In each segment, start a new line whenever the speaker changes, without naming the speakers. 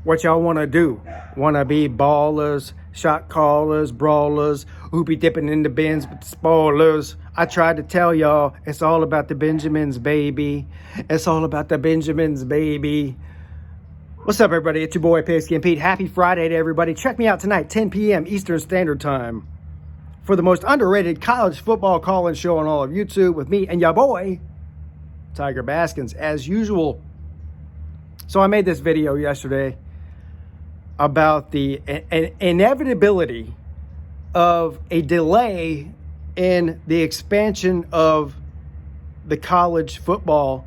What y'all want to do? Want to be ballers, shot callers, brawlers, who be dipping in the bins with the spoilers? I tried to tell y'all, it's all about the Benjamins, baby. It's all about the Benjamins, baby. What's up, everybody? It's your boy, Pigskin Pete. Happy Friday to everybody. Check me out tonight, 10 p.m. Eastern Standard Time, for the most underrated college football call-in show on all of YouTube with me and your boy, Tiger Baskins, as usual. So I made this video yesterday about the inevitability of a delay in the expansion of the college football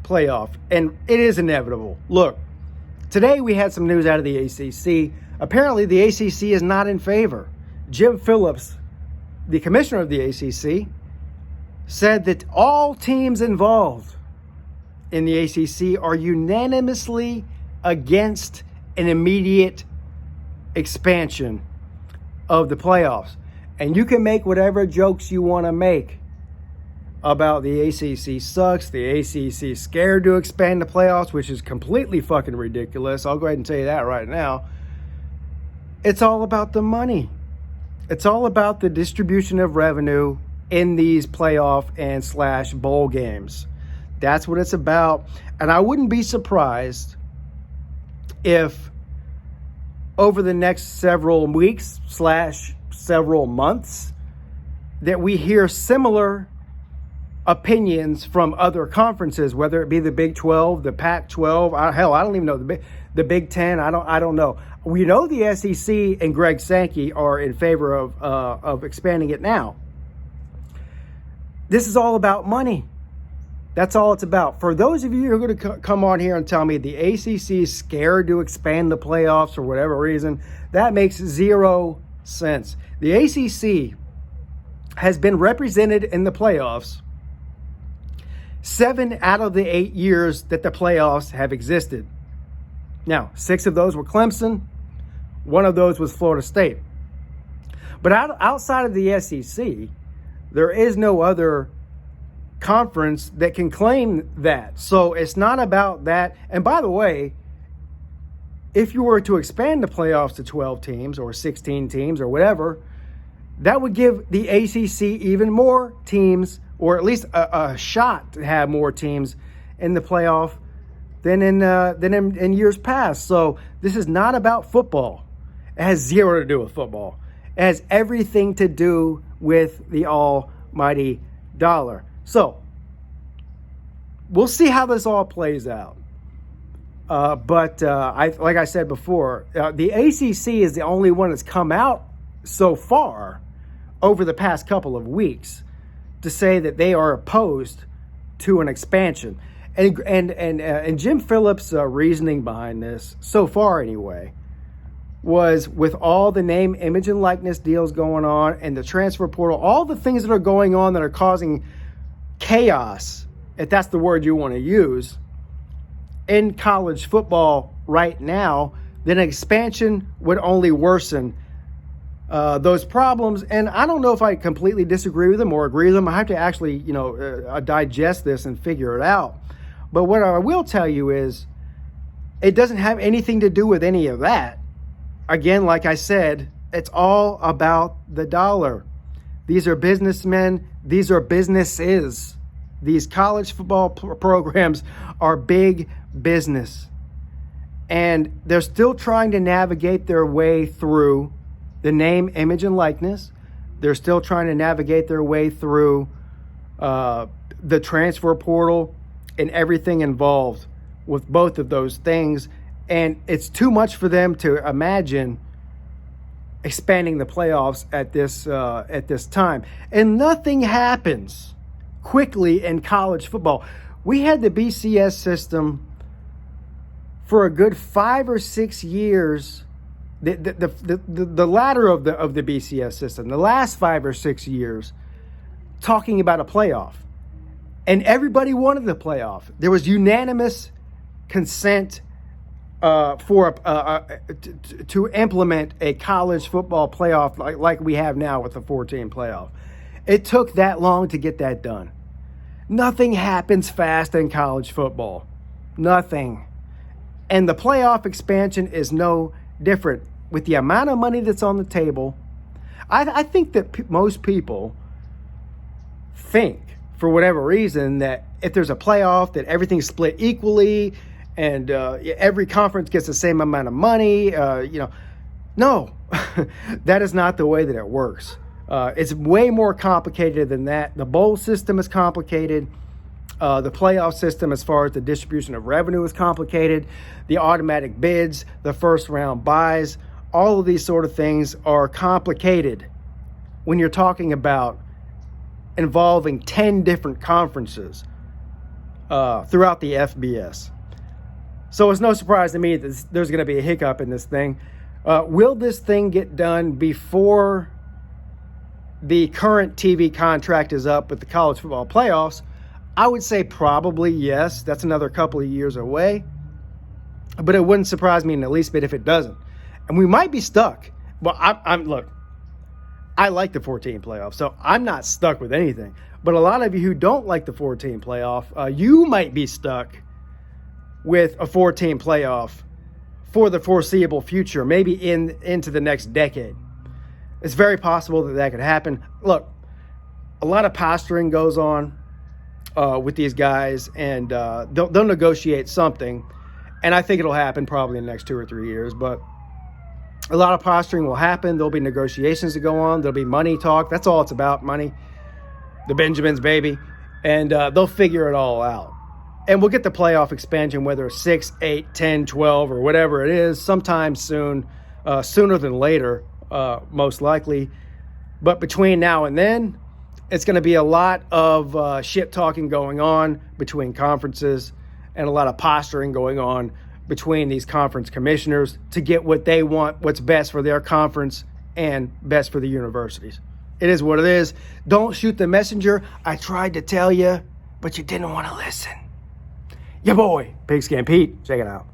playoff. And it is inevitable. Look, today we had some news out of the ACC. Apparently the ACC is not in favor. Jim Phillips, the commissioner of the ACC, said that all teams involved in the ACC are unanimously against an immediate expansion of the playoffs. And you can make whatever jokes you want to make about the ACC sucks, the ACC scared to expand the playoffs, which is completely fucking ridiculous. I'll go ahead and tell you that right now. It's all about the money. It's all about the distribution of revenue in these playoff and / bowl games. That's what it's about. And I wouldn't be surprised if over the next several weeks / several months that we hear similar opinions from other conferences, whether it be the Big 12, the Pac-12, hell, I don't even know, the Big 10, I don't know. We know the SEC and Greg Sankey are in favor of expanding it now. This is all about money. That's all it's about. For those of you who are going to come on here and tell me the ACC is scared to expand the playoffs for whatever reason, that makes zero sense. The ACC has been represented in the playoffs 7 out of the 8 years that the playoffs have existed. Now, 6 of those were Clemson. 1 of those was Florida State. But outside of the SEC, there is no other conference that can claim that. So it's not about that. And by the way, if you were to expand the playoffs to 12 teams or 16 teams or whatever, that would give the ACC even more teams, or at least a shot to have more teams in the playoff than in years past. So this is not about football. It has zero to do with football. It has everything to do with the almighty dollar. So we'll see how this all plays out. But like I said before, the ACC is the only one that's come out so far over the past couple of weeks to say that they are opposed to an expansion. And Jim Phillips' reasoning behind this, so far anyway, was with all the name, image, and likeness deals going on and the transfer portal, all the things that are going on that are causing chaos, if that's the word you want to use, in college football right now, then expansion would only worsen those problems. And I don't know if I completely disagree with them or agree with them. I have to actually, digest this and figure it out. But what I will tell you is it doesn't have anything to do with any of that. Again, like I said, it's all about the dollar. These are businessmen. These are businesses. These college football programs are big business. And they're still trying to navigate their way through the name, image, and likeness. They're still trying to navigate their way through the transfer portal and everything involved with both of those things. And it's too much for them to imagine expanding the playoffs at this time. And nothing happens quickly in college football. We had the BCS system for a good 5 or 6 years. The latter of the BCS system, the last 5 or 6 years, talking about a playoff, and everybody wanted the playoff. There was unanimous consent to implement a college football playoff like we have now with the 4-team playoff. It took that long to get that done. Nothing happens fast in college football. Nothing. And the playoff expansion is no different. With the amount of money that's on the table, I think that most people think, for whatever reason, that if there's a playoff, that everything's split equally and every conference gets the same amount of money. No, that is not the way that it works. It's way more complicated than that. The bowl system is complicated. The playoff system, as far as the distribution of revenue, is complicated. The automatic bids, the first round buys, all of these sort of things are complicated when you're talking about involving 10 different conferences throughout the FBS. So it's no surprise to me that there's going to be a hiccup in this thing. Will this thing get done before the current TV contract is up with the college football playoffs? I would say probably yes. That's another couple of years away. But it wouldn't surprise me in the least bit if it doesn't. And we might be stuck. Well, look, I like the 14 playoff, so I'm not stuck with anything. But a lot of you who don't like the 14 playoff, you might be stuck with a 14 playoff for the foreseeable future, maybe into the next decade. It's very possible that could happen. Look, a lot of posturing goes on with these guys, and they'll negotiate something, and I think it'll happen probably in the next 2 or 3 years. But a lot of posturing will happen. There'll be negotiations to go on. There'll be money talk. That's all it's about, money. The Benjamins, baby. And they'll figure it all out. And we'll get the playoff expansion, whether it's 6, 8, 10, 12, or whatever it is, sometime soon, sooner than later, most likely. But between now and then, it's going to be a lot of shit talking going on between conferences and a lot of posturing going on between these conference commissioners to get what they want, what's best for their conference and best for the universities. It is what it is. Don't shoot the messenger. I tried to tell you, but you didn't want to listen. Your boy, Pigskin Pete. Check it out.